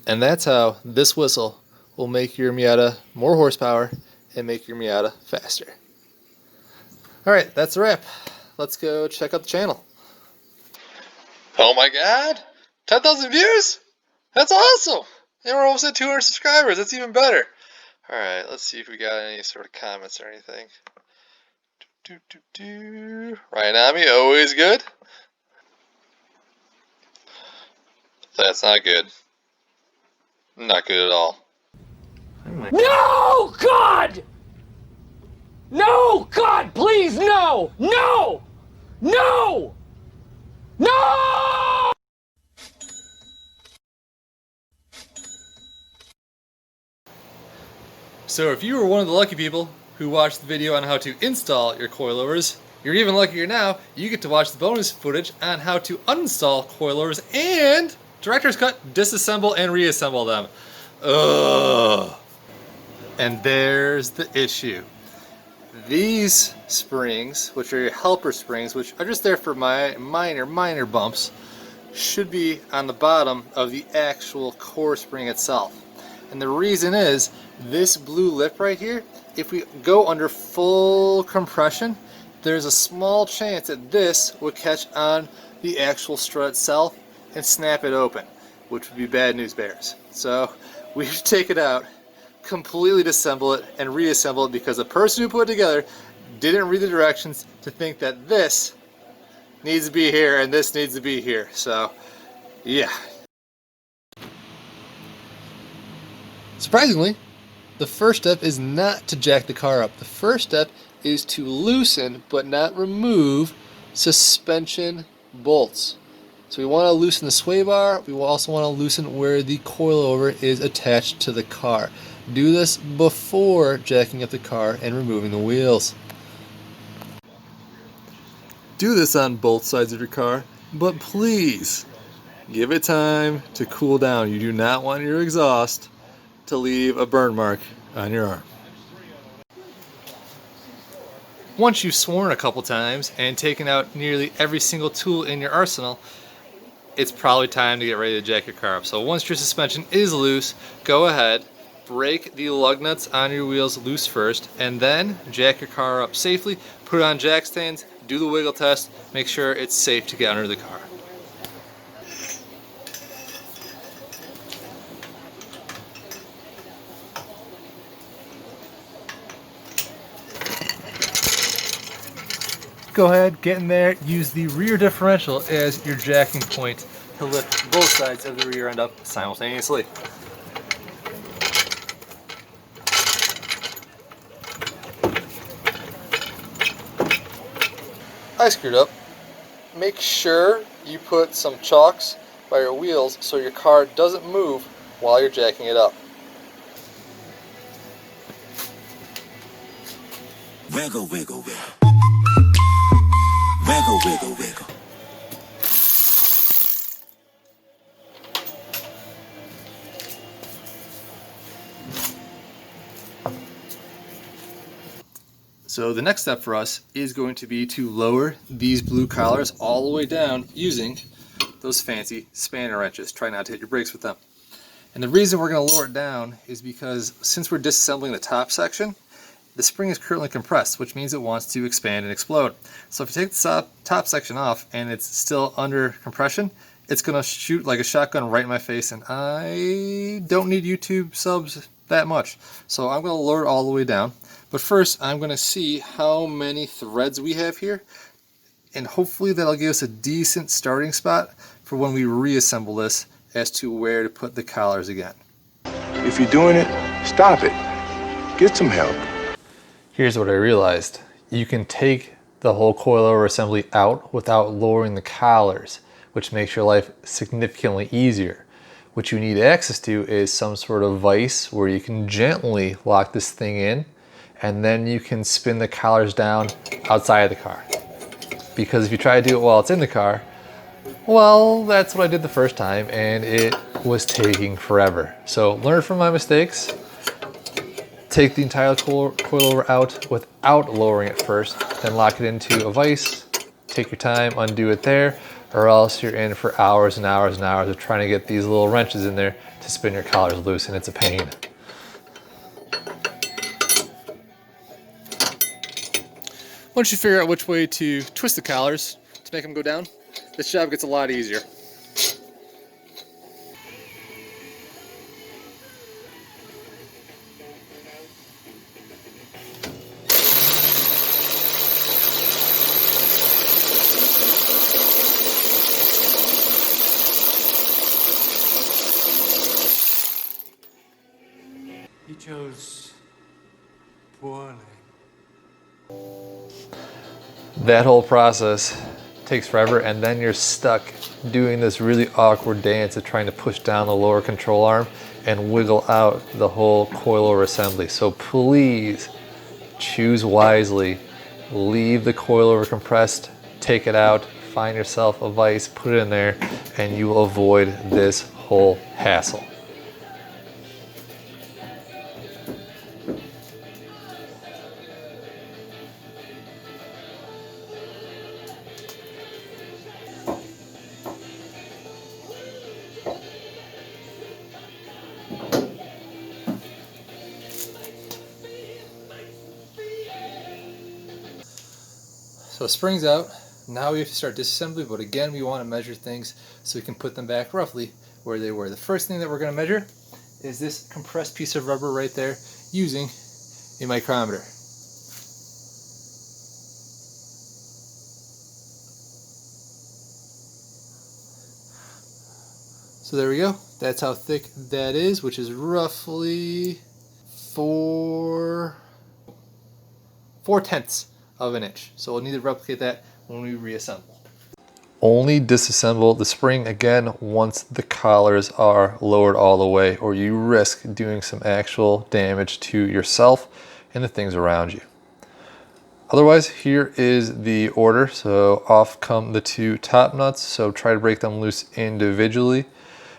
And that's how this whistle will make your Miata more horsepower and make your Miata faster. Alright, that's a wrap. Let's go check out the channel. Oh my god! 10,000 views? That's awesome! And we're almost at 200 subscribers. That's even better. Alright, let's see if we got any sort of comments or anything. Ryan, always good. That's not good. Not good at all. No, God! No, God, please, no! No! No! No! So if you were one of the lucky people who watched the video on how to install your coilovers, you're even luckier now. You get to watch the bonus footage on how to uninstall coilovers and director's cut, disassemble and reassemble them. Ugh. And there's the issue. These springs, which are your helper springs, which are just there for my minor bumps, should be on the bottom of the actual core spring itself. And the reason is, this blue lip right here, if we go under full compression, there's a small chance that this would catch on the actual strut itself and snap it open, which would be bad news bears. So we should take it out, completely disassemble it, and reassemble it, because the person who put it together didn't read the directions to think that this needs to be here and this needs to be here. So yeah. Surprisingly, the first step is not to jack the car up. The first step is to loosen but not remove suspension bolts. So we want to loosen the sway bar. We will also want to loosen where the coilover is attached to the car. Do this before jacking up the car and removing the wheels. Do this on both sides of your car, but please give it time to cool down. You do not want your exhaust to leave a burn mark on your arm. Once you've sworn a couple times and taken out nearly every single tool in your arsenal, it's probably time to get ready to jack your car up. So once your suspension is loose, go ahead, break the lug nuts on your wheels loose first, and then jack your car up safely, put it on jack stands, do the wiggle test, make sure it's safe to get under the car. Go ahead, get in there, use the rear differential as your jacking point to lift both sides of the rear end up simultaneously. I screwed up. Make sure you put some chocks by your wheels so your car doesn't move while you're jacking it up. Wiggle, wiggle, wiggle. Wiggle, wiggle, wiggle. So the next step for us is going to be to lower these blue collars all the way down using those fancy spanner wrenches. Try not to hit your brakes with them. And the reason we're going to lower it down is because since we're disassembling the top section, the spring is currently compressed, which means it wants to expand and explode. So if you take the top section off and it's still under compression, it's going to shoot like a shotgun right in my face, and I don't need YouTube subs that much. So I'm going to lower it all the way down. But first, I'm going to see how many threads we have here, and hopefully that'll give us a decent starting spot for when we reassemble this as to where to put the collars again. If you're doing it, stop it. Get some help. Here's what I realized. You can take the whole coilover assembly out without lowering the collars, which makes your life significantly easier. What you need access to is some sort of vise where you can gently lock this thing in, and then you can spin the collars down outside of the car. Because if you try to do it while it's in the car, well, that's what I did the first time, and it was taking forever. So learn from my mistakes. Take the entire coilover out without lowering it first, then lock it into a vise. Take your time, undo it there, or else you're in for hours and hours and hours of trying to get these little wrenches in there to spin your collars loose, and it's a pain. Once you figure out which way to twist the collars to make them go down, this job gets a lot easier. You chose poorly. That whole process takes forever, and then you're stuck doing this really awkward dance of trying to push down the lower control arm and wiggle out the whole coilover assembly. So please choose wisely. Leave the coilover compressed, take it out, find yourself a vise, put it in there, and you will avoid this whole hassle. So spring's out. Now we have to start disassembly, but again we want to measure things so we can put them back roughly where they were. The first thing that we're going to measure is this compressed piece of rubber right there using a micrometer. So there we go. That's how thick that is, which is roughly 4/10 of an inch. So we'll need to replicate that when we reassemble. Only disassemble the spring again once the collars are lowered all the way, or you risk doing some actual damage to yourself and the things around you. Otherwise, here is the order. So off come the two top nuts. So try to break them loose individually.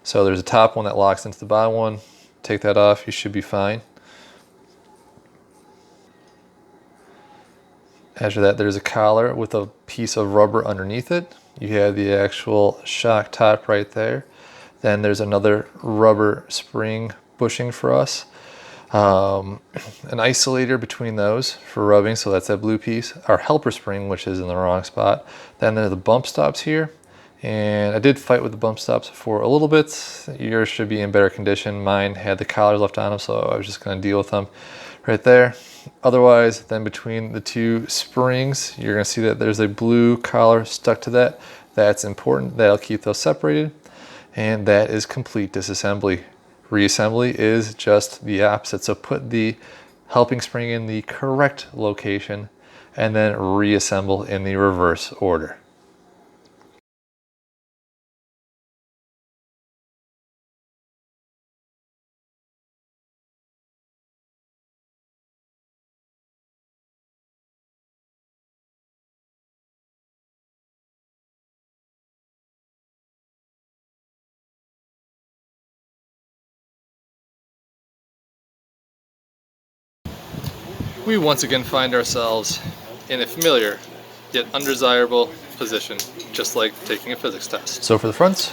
So there's a top one that locks into the bottom one. Take that off, you should be fine. After that, there's a collar with a piece of rubber underneath it. You have the actual shock top right there. Then there's another rubber spring bushing for us. An isolator between those for rubbing, so that's that blue piece. Our helper spring, which is in the wrong spot. Then there are the bump stops here. And I did fight with the bump stops for a little bit. Yours should be in better condition. Mine had the collars left on them, so I was just going to deal with them right there. Otherwise, then between the two springs, you're going to see that there's a blue collar stuck to that. That's important. That'll keep those separated. And that is complete disassembly. Reassembly is just the opposite. So put the helping spring in the correct location and then reassemble in the reverse order. We once again find ourselves in a familiar yet undesirable position, just like taking a physics test. So for the fronts,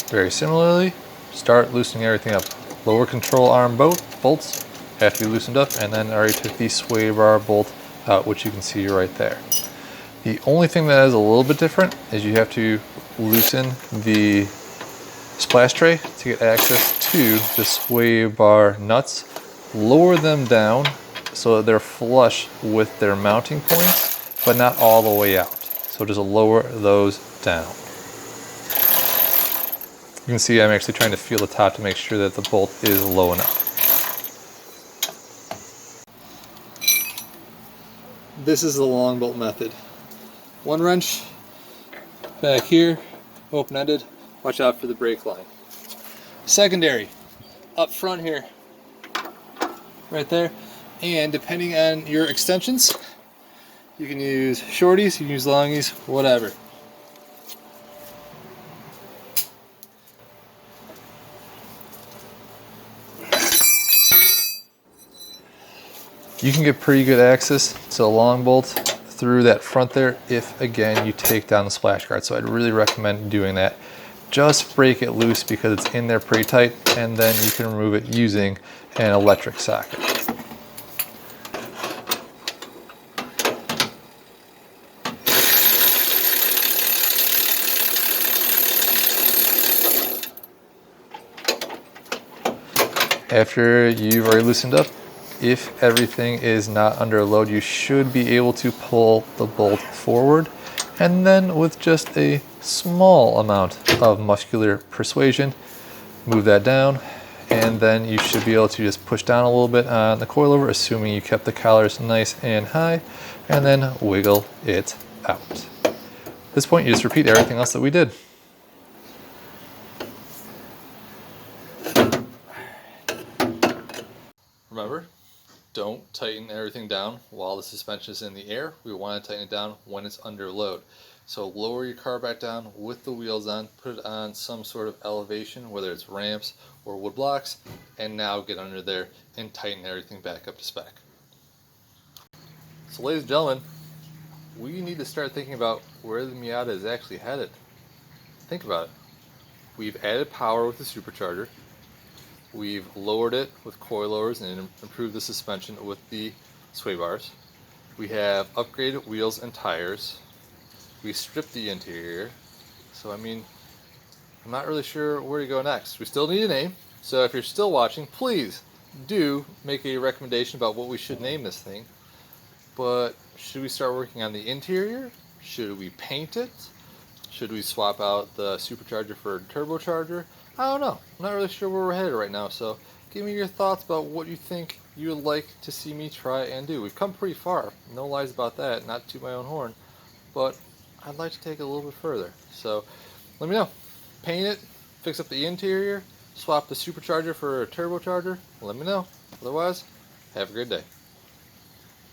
very similarly, start loosening everything up. Lower control arm bolts have to be loosened up, and then I already took the sway bar bolt out, which you can see right there. The only thing that is a little bit different is you have to loosen the splash tray to get access to the sway bar nuts. Lower them down so that they're flush with their mounting points, but not all the way out. So just lower those down. You can see I'm actually trying to feel the top to make sure that the bolt is low enough. This is the long bolt method. One wrench back here, open-ended. Watch out for the brake line. Secondary, up front here, right there. And depending on your extensions, you can use shorties, you can use longies, whatever. You can get pretty good access to a long bolt through that front there if, again, you take down the splash guard. So I'd really recommend doing that. Just break it loose because it's in there pretty tight, and then you can remove it using an electric socket. After you've already loosened up, if everything is not under load, you should be able to pull the bolt forward, and then with just a small amount of muscular persuasion, move that down, and then you should be able to just push down a little bit on the coilover, assuming you kept the collars nice and high, and then wiggle it out. At this point, you just repeat everything else that we did. Remember, don't tighten everything down while the suspension is in the air. We want to tighten it down when it's under load. So lower your car back down with the wheels on, put it on some sort of elevation, whether it's ramps or wood blocks, and now get under there and tighten everything back up to spec. So ladies and gentlemen, we need to start thinking about where the Miata is actually headed. Think about it. We've added power with the supercharger. We've lowered it with coilovers and improved the suspension with the sway bars. We have upgraded wheels and tires. We stripped the interior. So I mean, I'm not really sure where to go next. We still need a name. So if you're still watching, please do make a recommendation about what we should name this thing. But should we start working on the interior? Should we paint it? Should we swap out the supercharger for a turbocharger? I don't know. I'm not really sure where we're headed right now, so give me your thoughts about what you think you would like to see me try and do. We've come pretty far, no lies about that, not to my own horn, but I'd like to take it a little bit further. So let me know. Paint it, fix up the interior, swap the supercharger for a turbocharger, let me know. Otherwise, have a great day.